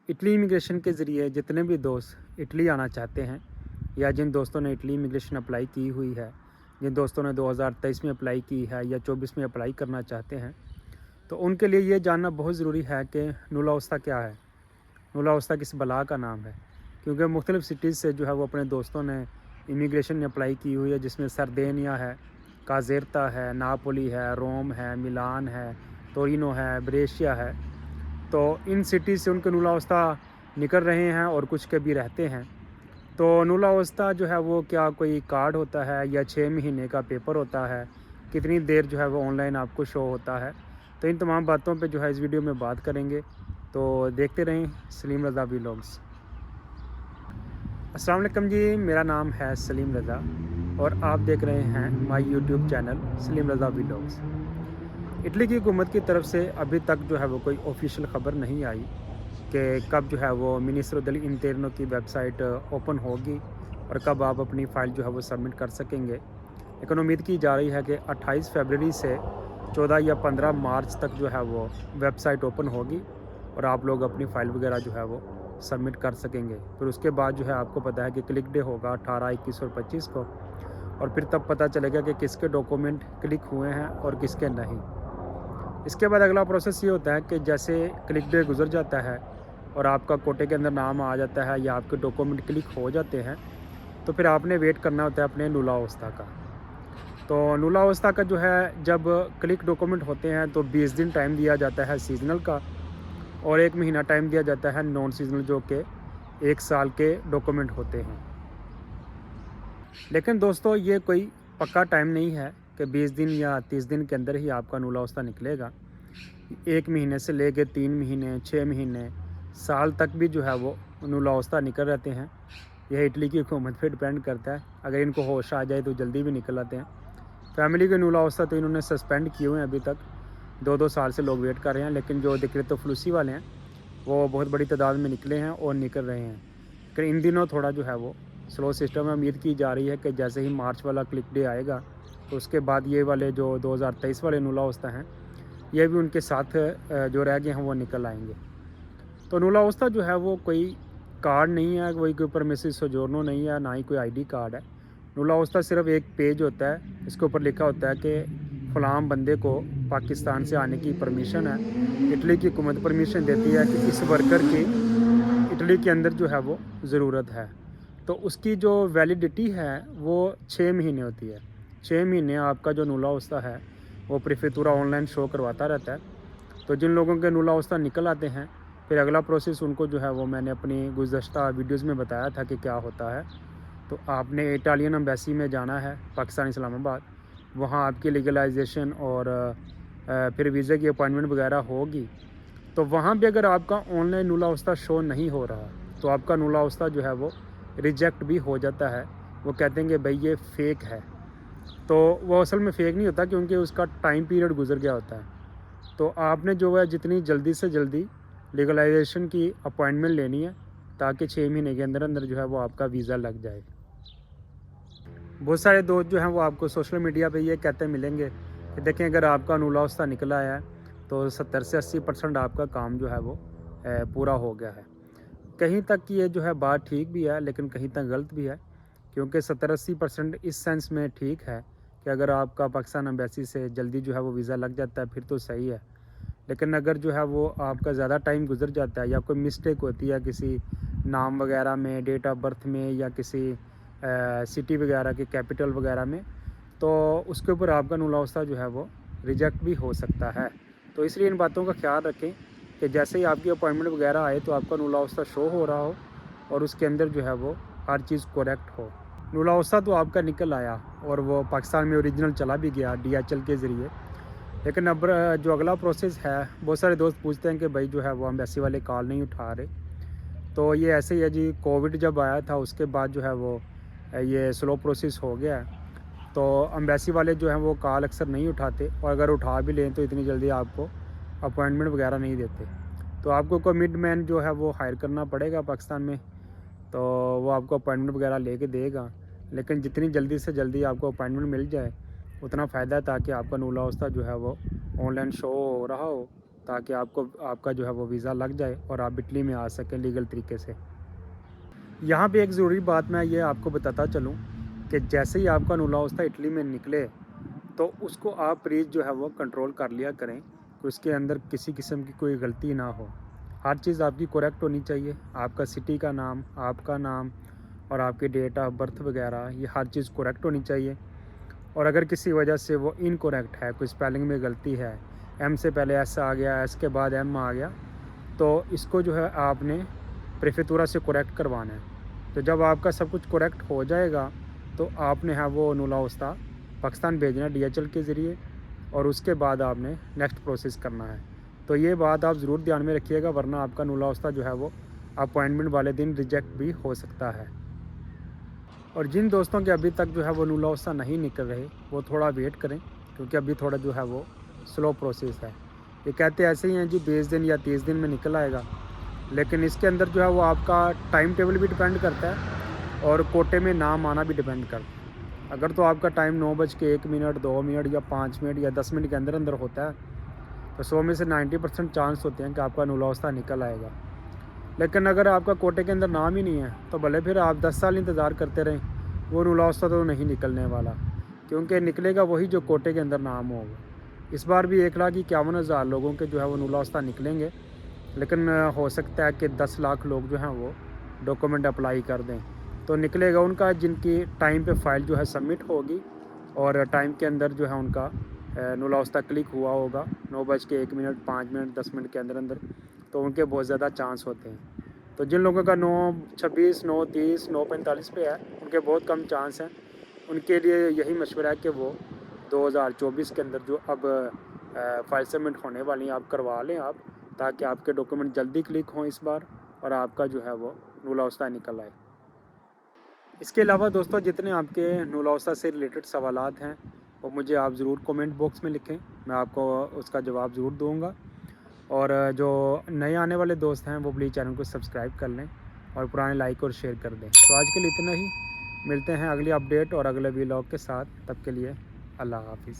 Italy immigration के ज़रिए जितने भी दोस्त इटली आना चाहते हैं या जिन दोस्तों ने इटली इमिग्रेशन अप्लाई की हुई है, जिन दोस्तों ने 2023 में अप्लाई की है या 24 में अप्लाई करना चाहते हैं, तो उनके लिए ये जानना बहुत ज़रूरी है कि नुलाउस्ता क्या है, नुलाउस्ता किस बला का नाम है। क्योंकि मुख्तलिफ़ सिटीज़ से जो है वो अपने दोस्तों ने इमिग्रेशन में अप्लाई की हुई है, जिसमें सरदेनिया है, काजेरता है, नापोली है, रोम है, मिलान है, टोरिनो है, ब्रेशिया है। तो इन सिटी से उनके नुलाउस्ता निकल रहे हैं और कुछ के भी रहते हैं। तो नुलाउस्ता जो है वो क्या कोई कार्ड होता है या 6 महीने का पेपर होता है, कितनी देर जो है वो ऑनलाइन आपको शो होता है। तो इन तमाम बातों पे जो है इस वीडियो में बात करेंगे, तो देखते रहें सलीम रज़ा व्लॉग्स। अस्सलाम वालेकुम जी, मेरा नाम है सलीम रज़ा और आप देख रहे हैं my YouTube channel Salim Raza vlogs. Italy की हुकूमत की तरफ से अभी तक जो है वो कोई ऑफिशियल ख़बर नहीं आई कि कब जो है वो मिनिस्टर दल इंटरनो की वेबसाइट ओपन होगी और कब आप अपनी फ़ाइल जो है वो सबमिट कर सकेंगे। लेकिन उम्मीद की जा रही है कि 28 फरवरी से 14 या 15 मार्च तक जो है वो वेबसाइट ओपन होगी और आप लोग अपनी फ़ाइल वगैरह जो है वो सबमिट कर सकेंगे। फिर उसके बाद जो है आपको पता है कि क्लिक डे होगा 18, 21 और 25 को, और फिर तब पता चलेगा कि किसके डॉक्यूमेंट क्लिक हुए हैं और किसके नहीं। इसके बाद अगला प्रोसेस ये होता है कि जैसे क्लिक डे गुजर जाता है और आपका कोटे के अंदर नाम आ जाता है या आपके डॉक्यूमेंट क्लिक हो जाते हैं, तो फिर आपने वेट करना होता है अपने नुलाउस्ता का। तो नुलाउस्ता का जो है जब क्लिक डॉक्यूमेंट होते हैं तो 20 दिन टाइम दिया जाता है सीजनल का और 1 महीना टाइम दिया जाता है नॉन सीजनल, जो कि 1 साल के डॉक्यूमेंट होते हैं। लेकिन दोस्तों ये कोई पक्का टाइम नहीं है कि 20 दिन या 30 दिन के अंदर ही आपका नुलाउस्ता निकलेगा। 1 महीने से लेके 3 महीने, 6 महीने, साल तक भी जो है वो नुलाउस्ता निकल रहते हैं। यह इटली की हुकूमत पे डिपेंड करता है। अगर इनको होश आ जाए तो जल्दी भी निकल आते हैं। फैमिली के नुलाउस्ता तो इन्होंने सस्पेंड किए हुए हैं, अभी तक 2-2 साल से लोग वेट कर रहे हैं। लेकिन जो डिक्रेतो फ्लूसी वाले हैं वो बहुत बड़ी तादाद में निकले हैं और निकल रहे हैं। लेकिन इन दिनों थोड़ा जो है वो स्लो सिस्टम है। उम्मीद की जा रही है कि जैसे ही मार्च वाला क्लिक डे आएगा तो उसके बाद ये वाले जो 2023 वाले नुलाउस्ता हैं ये भी उनके साथ जो रह गए हैं वो निकल आएंगे। तो नुलाउस्ता जो है वो कोई कार्ड नहीं है, कोई कोई परमिसिव सोजोर्नो नहीं है, ना ही कोई आईडी कार्ड है। नुलाउस्ता सिर्फ एक पेज होता है, इसके ऊपर लिखा होता है कि फ़लाँ बंदे को पाकिस्तान से आने की परमिशन है। इटली की हुकूमत परमिशन देती है कि इस वर्कर की इटली के अंदर जो है वो ज़रूरत है। तो उसकी जो वैलिडिटी है वो 6 महीने होती है। 6 महीने आपका जो नुलाउस्ता है वो प्रीफेक्चुरा ऑनलाइन शो करवाता रहता है। तो जिन लोगों के नुलाउस्ता निकल आते हैं फिर अगला प्रोसेस उनको जो है वो मैंने अपनी गुज़श्ता वीडियोज़ में बताया था कि क्या होता है। तो आपने इटालियन एम्बेसी में जाना है पाकिस्तान इस्लामाबाद, वहाँ आपकी लीगलाइजेशन और फिर वीज़ा की अपॉइंटमेंट वगैरह होगी। तो वहाँ भी अगर आपका ऑनलाइन नुलाउस्ता शो नहीं हो रहा तो आपका नुलाउस्ता जो है वो रिजेक्ट भी हो जाता है। वो कहते हैं कि भाई ये फ़ेक है। तो वो असल में फ़ेक नहीं होता क्योंकि उसका टाइम पीरियड गुजर गया होता है। तो आपने जो है जितनी जल्दी से जल्दी लीगलाइजेशन की अपॉइंटमेंट लेनी है ताकि 6 महीने के अंदर अंदर जो है वो आपका वीज़ा लग जाए। बहुत सारे दोस्त जो हैं वो आपको सोशल मीडिया पे ये कहते मिलेंगे कि देखें अगर आपका नुलाउस्ता निकला है तो 70 से 80% आपका काम जो है वो पूरा हो गया है। कहीं तक ये जो है बात ठीक भी है लेकिन कहीं तक गलत भी है, क्योंकि 70-80% इस सेंस में ठीक है कि अगर आपका पाकिस्तान एम्बेसी से जल्दी जो है वो वीज़ा लग जाता है फिर तो सही है। लेकिन अगर जो है वो आपका ज़्यादा टाइम गुजर जाता है या कोई मिस्टेक होती है किसी नाम वगैरह में, डेट ऑफ बर्थ में या किसी सिटी वगैरह के कैपिटल वगैरह में, तो उसके ऊपर आपका नुलाउस्ता जो है वो रिजेक्ट भी हो सकता है। तो इसलिए इन बातों का ख्याल रखें कि जैसे ही आपकी अपॉइंटमेंट वगैरह आए तो आपका नुलाउस्ता शो हो रहा हो और उसके अंदर जो है वो हर चीज़ करेक्ट हो। नुलाउस्ता तो आपका निकल आया और वो पाकिस्तान में ओरिजिनल चला भी गया DHL के ज़रिए। लेकिन अब जो अगला प्रोसेस है, बहुत सारे दोस्त पूछते हैं कि भाई जो है वो एम्बेसी वाले कॉल नहीं उठा रहे। तो ये ऐसे ही है जी, कोविड जब आया था उसके बाद जो है वो ये स्लो प्रोसेस हो गया है। तो एम्बेसी वाले जो हैं वो कॉल अक्सर नहीं उठाते और अगर उठा भी लें तो इतनी जल्दी आपको अपॉइंटमेंट वगैरह नहीं देते। तो आपको कोई मिड मैन जो है वो हायर करना पड़ेगा पाकिस्तान में, तो वो आपको अपॉइंटमेंट वगैरह लेके देगा। लेकिन जितनी जल्दी से जल्दी आपको अपॉइंटमेंट मिल जाए उतना फ़ायदा है, ताकि आपका नुलाउस्ता जो है वो ऑनलाइन शो हो रहा हो ताकि आपका जो है वो वीज़ा लग जाए और आप इटली में आ सकें लीगल तरीके से। यहाँ पे एक ज़रूरी बात मैं ये आपको बताता चलूँ कि जैसे ही आपका नुला उस्ता इटली में निकले तो उसको आप प्लीज़ जो है वो कंट्रोल कर लिया करें कि उसके अंदर किसी किस्म की कोई गलती ना हो। हर चीज़ आपकी करेक्ट होनी चाहिए, आपका सिटी का नाम, आपका नाम और आपकी डेट ऑफ बर्थ वगैरह ये हर चीज़ करेक्ट होनी चाहिए। और अगर किसी वजह से वो इनकरेक्ट है, कोई स्पेलिंग में गलती है, एम से पहले एस आ गया, एस के बाद एम आ गया, तो इसको जो है आपने प्रेफेक्टुरा से करेक्ट करवाना है। तो जब आपका सब कुछ करेक्ट हो जाएगा तो आपने है वो नुला उस्ता पाकिस्तान भेजना है DHL के ज़रिए और उसके बाद आपने नेक्स्ट प्रोसेस करना है। तो ये बात आप ज़रूर ध्यान में रखिएगा, वरना आपका नुला उस्ता जो है वो अपॉइंटमेंट वाले दिन रिजेक्ट भी हो सकता है। और जिन दोस्तों के अभी तक जो है वो नुला उस्ता नहीं निकल रहे वो थोड़ा वेट करें, क्योंकि अभी थोड़ा जो है वो स्लो प्रोसेस है। ये कहते ऐसे ही हैं जी 20 दिन या 30 दिन में निकल आएगा, लेकिन इसके अंदर जो है वो आपका टाइम टेबल भी डिपेंड करता है और कोटे में नाम आना भी डिपेंड करता है। अगर तो आपका टाइम 9:01, 2 मिनट या 5 मिनट या 10 मिनट के अंदर अंदर होता है तो 100 में से 90% चांस होते हैं कि आपका नुला उस्ता निकल आएगा। लेकिन अगर आपका कोटे के अंदर नाम ही नहीं है तो भले फिर आप 10 साल इंतज़ार करते रहें, वो नुला उस्ता तो नहीं निकलने वाला, क्योंकि निकलेगा वही जो कोटे के अंदर नाम होगा। इस बार भी 1,51,000 लोगों के जो है वो नुला उस्ता निकलेंगे, लेकिन हो सकता है कि 10 लाख लोग जो हैं वो डॉक्यूमेंट अप्लाई कर दें, तो निकलेगा उनका जिनकी टाइम पे फ़ाइल जो है सबमिट होगी और टाइम के अंदर जो है उनका नुला उस्ता क्लिक हुआ होगा 9:01, 5 मिनट, 10 मिनट के अंदर अंदर, तो उनके बहुत ज़्यादा चांस होते हैं। तो जिन लोगों का 9:26, 9:30, 9:45 पे है उनके बहुत कम चांस हैं। उनके लिए यही मशवरा है कि वो 2024 के अंदर जो अब फ़ाइल सबमिट होने वाली हैं आप करवा लें आप, ताकि आपके डॉक्यूमेंट जल्दी क्लिक हों इस बार और आपका जो है वो नुला उस्ता निकल आए। इसके अलावा दोस्तों जितने आपके नुला उस्ता से रिलेटेड सवालात हैं वो मुझे आप ज़रूर कमेंट बॉक्स में लिखें, मैं आपको उसका जवाब ज़रूर दूँगा। और जो नए आने वाले दोस्त हैं वो प्लीज़ चैनल को सब्सक्राइब कर लें और पुराने लाइक और शेयर कर दें। तो आज के लिए इतना ही, मिलते हैं अगली अपडेट और अगले व्लॉग के साथ, तब के लिए अल्लाह हाफ़िज़।